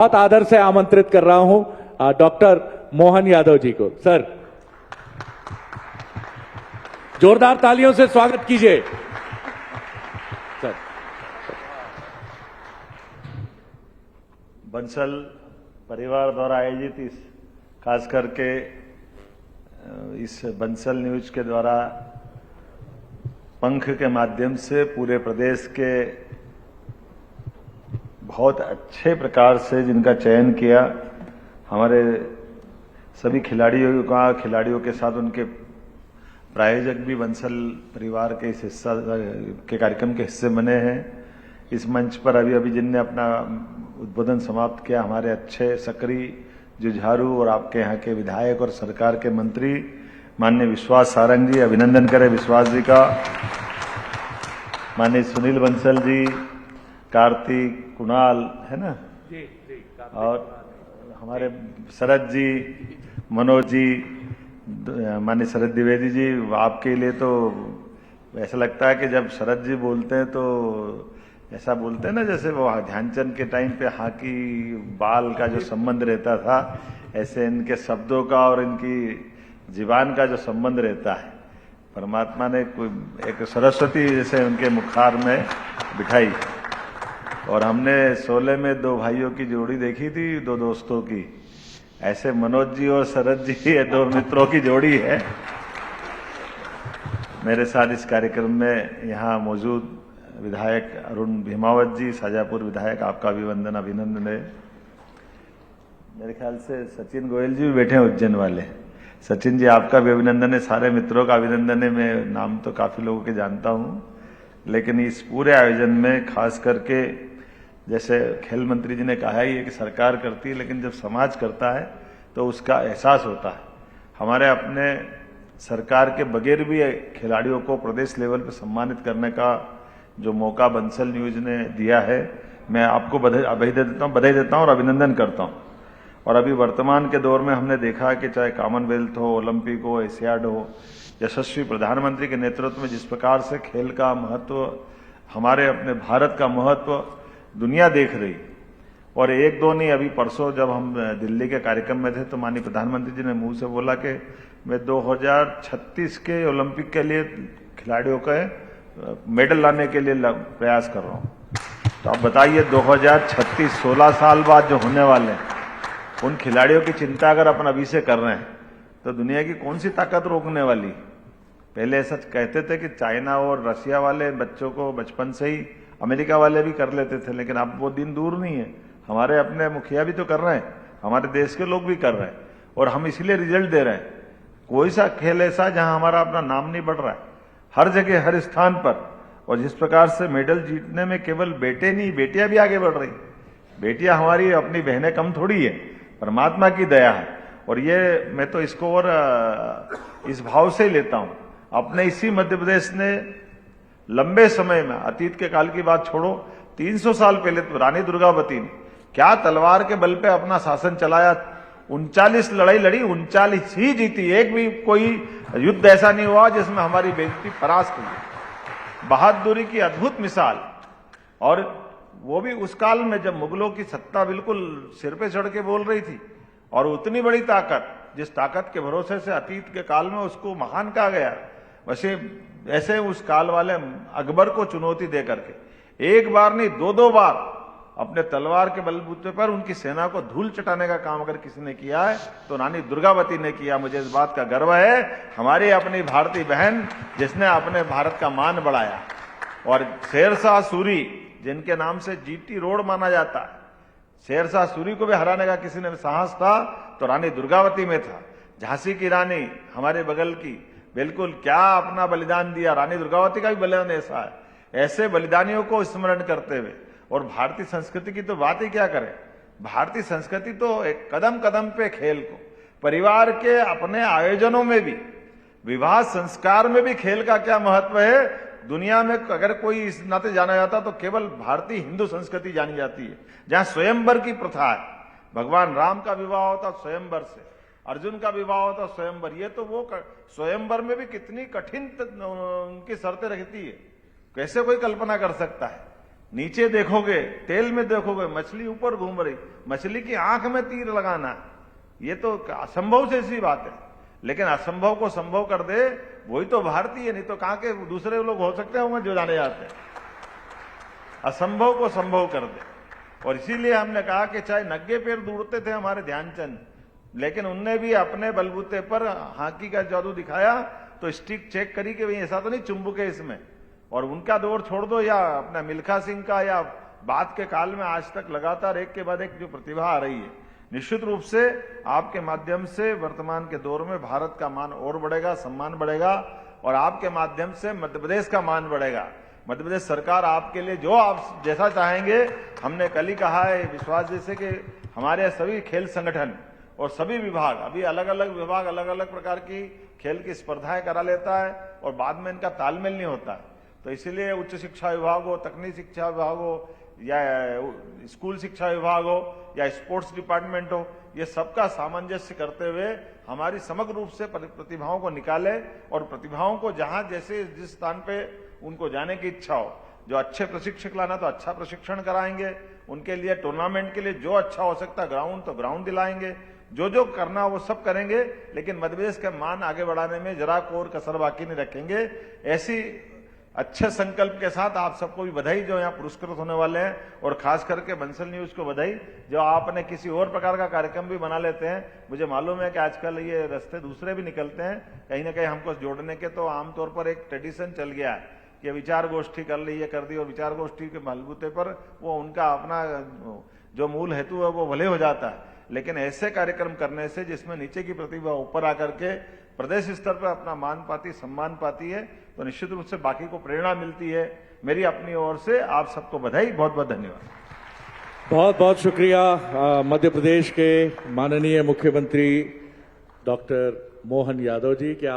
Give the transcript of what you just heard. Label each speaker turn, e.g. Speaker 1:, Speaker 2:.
Speaker 1: बहुत आदर से आमंत्रित कर रहा हूं डॉक्टर मोहन यादव जी को। सर, जोरदार तालियों से स्वागत कीजिए। सर,
Speaker 2: बंसल परिवार द्वारा आयोजित इस खास करके इस बंसल न्यूज के द्वारा पंख के माध्यम से पूरे प्रदेश के बहुत अच्छे प्रकार से जिनका चयन किया, हमारे सभी खिलाड़ियों के साथ उनके प्रायोजक भी बंसल परिवार के इस हिस्सा के कार्यक्रम के हिस्से बने हैं। इस मंच पर अभी जिनने अपना उद्बोधन समाप्त किया, हमारे अच्छे सक्रिय जुझारू और आपके यहाँ के विधायक और सरकार के मंत्री माननीय विश्वास सारंग जी, अभिनंदन करें विश्वास जी का। माननीय सुनील बंसल जी, कार्तिक, कुणाल है ना जी, और हमारे शरद जी, मनोज जी, माननीय शरद द्विवेदी जी, आपके लिए तो ऐसा लगता है कि जब शरद जी बोलते हैं तो ऐसा बोलते हैं ना जैसे वो ध्यानचंद के टाइम पे हॉकी बाल का जो संबंध रहता था, ऐसे इनके शब्दों का और इनकी जीवान का जो संबंध रहता है, परमात्मा ने कोई एक सरस्वती जैसे उनके मुखार में बिठाई। और हमने 16 में दो भाइयों की जोड़ी देखी थी, दो दोस्तों की, ऐसे मनोज जी और शरद जी ये दो मित्रों की जोड़ी है। मेरे साथ इस कार्यक्रम में यहाँ मौजूद विधायक अरुण भीमावत जी, शाजापुर विधायक, आपका अभिनंदन है। मेरे ख्याल से सचिन गोयल जी भी बैठे हैं, उज्जैन वाले। सचिन जी, आपका भी अभिनंदन है, सारे मित्रों का अभिनंदन है। मैं नाम तो काफी लोगों के जानता हूं, लेकिन इस पूरे आयोजन में खास करके जैसे खेल मंत्री जी ने कहा ही है कि सरकार करती है, लेकिन जब समाज करता है तो उसका एहसास होता है। हमारे अपने सरकार के बगैर भी खिलाड़ियों को प्रदेश लेवल पर सम्मानित करने का जो मौका बंसल न्यूज ने दिया है, मैं आपको बधाई देता हूं और अभिनंदन करता हूं। और अभी वर्तमान के दौर में हमने देखा कि चाहे कॉमनवेल्थ हो, ओलंपिक हो, एशियाड हो, यशस्वी प्रधानमंत्री के नेतृत्व में जिस प्रकार से खेल का महत्व, हमारे अपने भारत का महत्व दुनिया देख रही। और एक दो नहीं, अभी परसों जब हम दिल्ली के कार्यक्रम में थे तो माननीय प्रधानमंत्री जी ने मुंह से बोला कि मैं 2036 के ओलंपिक के लिए खिलाड़ियों का मेडल लाने के लिए प्रयास कर रहा हूं। तो आप बताइए 2036, 16 साल बाद जो होने वाले हैं, उन खिलाड़ियों की चिंता अगर अपन अभी से कर रहे हैं तो दुनिया की कौन सी ताकत रोकने वाली। पहले ऐसा कहते थे कि चाइना और रशिया वाले बच्चों को बचपन से ही, अमेरिका वाले भी कर लेते थे, लेकिन अब वो दिन दूर नहीं है। हमारे अपने मुखिया भी तो कर रहे हैं, हमारे देश के लोग भी कर रहे हैं, और हम इसलिए रिजल्ट दे रहे हैं। कोई सा खेल ऐसा जहां हमारा अपना नाम नहीं बढ़ रहा है, हर जगह हर स्थान पर। और जिस प्रकार से मेडल जीतने में केवल बेटे नहीं, बेटियां भी आगे बढ़ रही। बेटियां हमारी अपनी बहनें कम थोड़ी है, परमात्मा की दया है। और ये मैं तो इसको और इस भाव से ही लेता हूं। अपने इसी मध्य प्रदेश ने लंबे समय में, अतीत के काल की बात छोड़ो, 300 साल पहले तो रानी दुर्गावती ने क्या तलवार के बल पे अपना शासन चलाया। 39 लड़ाई लड़ी, 39 ही जीती। एक भी कोई युद्ध ऐसा नहीं हुआ जिसमें हमारी बेटी परास्त हुई। बहादुरी की अद्भुत मिसाल। और वो भी उस काल में जब मुगलों की सत्ता बिल्कुल सिर पे चढ़ के बोल रही थी। और उतनी बड़ी ताकत, जिस ताकत के भरोसे से अतीत के काल में उसको महान कहा गया, वैसे ऐसे उस काल वाले अकबर को चुनौती दे करके एक बार नहीं, दो बार अपने तलवार के बलबूते पर उनकी सेना को धूल चटाने का काम अगर किसी ने किया है तो रानी दुर्गावती ने किया। मुझे इस बात का गर्व है, हमारी अपनी भारतीय बहन जिसने अपने भारत का मान बढ़ाया। और शेरशाह सूरी, जिनके नाम से जीटी रोड माना जाता है, शेरशाह सूरी को भी हराने का किसी ने साहस था तो रानी दुर्गावती में था। झांसी की रानी हमारे बगल की, बिल्कुल क्या अपना बलिदान दिया, रानी दुर्गावती का भी बलिदान ऐसा है। ऐसे बलिदानियों को स्मरण करते हुए, और भारतीय संस्कृति की तो बात ही क्या करें। भारतीय संस्कृति तो एक कदम कदम पे खेल को, परिवार के अपने आयोजनों में भी, विवाह संस्कार में भी खेल का क्या महत्व है। दुनिया में अगर कोई इस नाते जाना जाता तो केवल भारतीय हिंदू संस्कृति जानी जाती है, जहां स्वयंवर की प्रथा है। भगवान राम का विवाह होता स्वयंवर से, अर्जुन का विवाह होता स्वयंवर। ये तो वो स्वयंवर में भी कितनी कठिन उनकी शर्तें रहती है, कैसे कोई कल्पना कर सकता है। नीचे देखोगे, तेल में देखोगे, मछली ऊपर घूम रही, मछली की आंख में तीर लगाना, ये तो असंभव से ऐसी बात है। लेकिन असंभव को संभव कर दे वही तो भारतीय, नहीं तो कहां के दूसरे लोग हो सकते होंगे जो जाने जाते हैं। असंभव को संभव कर दे। और इसीलिए हमने कहा कि चाहे नंगे पैर दौड़ते थे हमारे ध्यानचंद, लेकिन उनने भी अपने बलबूते पर हॉकी का जादू दिखाया, तो स्टिक चेक करी कि भाई ऐसा तो नहीं चुंबक है इसमें। और उनका दौर छोड़ दो या अपना मिल्खा सिंह का, या बाद के काल में आज तक लगातार एक के बाद एक जो प्रतिभा आ रही है, निश्चित रूप से आपके माध्यम से वर्तमान के दौर में भारत का मान और बढ़ेगा, सम्मान बढ़ेगा, और आपके माध्यम से मध्य प्रदेश का मान बढ़ेगा। मध्य प्रदेश सरकार आपके लिए जो आप जैसा चाहेंगे, हमने कल ही कहा है विश्वास जैसे कि हमारे सभी खेल संगठन और सभी विभाग, अभी अलग अलग विभाग अलग अलग प्रकार की खेल की स्पर्धाएं करा लेता है और बाद में इनका तालमेल नहीं होता है। तो इसीलिए उच्च शिक्षा विभाग हो, तकनीकी शिक्षा विभाग हो, या स्कूल शिक्षा विभाग हो, या स्पोर्ट्स डिपार्टमेंट हो, ये सबका सामंजस्य करते हुए हमारी समग्र रूप से प्रतिभाओं को निकाले, और प्रतिभाओं को जहां जैसे जिस स्थान पे उनको जाने की इच्छा हो, जो अच्छे प्रशिक्षक लाना तो अच्छा प्रशिक्षण कराएंगे, उनके लिए टूर्नामेंट के लिए जो अच्छा हो सकता है ग्राउंड तो ग्राउंड दिलाएंगे, जो जो करना वो सब करेंगे। लेकिन मध्य प्रदेश का मान आगे बढ़ाने में जरा कोई कसर बाकी नहीं रखेंगे। ऐसी अच्छे संकल्प के साथ आप सबको भी बधाई जो यहाँ पुरस्कृत होने वाले हैं, और खास करके बंसल न्यूज को बधाई जो आपने किसी और प्रकार का कार्यक्रम भी बना लेते हैं। मुझे मालूम है कि आजकल ये रास्ते दूसरे भी निकलते हैं कहीं ना कहीं हमको जोड़ने के, तो आमतौर पर एक ट्रेडिशन चल गया है कि विचार गोष्ठी कर ली, ये कर दी, और विचार गोष्ठी के बलबूते पर वो उनका अपना जो मूल हेतु है वो भले हो जाता है। लेकिन ऐसे कार्यक्रम करने से जिसमें नीचे की प्रतिभा ऊपर आकर के प्रदेश स्तर पर अपना मान पाती, सम्मान पाती है, तो निश्चित रूप से बाकी को प्रेरणा मिलती है। मेरी अपनी ओर से आप सबको बधाई, बहुत बहुत धन्यवाद।
Speaker 1: बहुत बहुत शुक्रिया मध्य प्रदेश के माननीय मुख्यमंत्री डॉक्टर मोहन यादव जी। क्या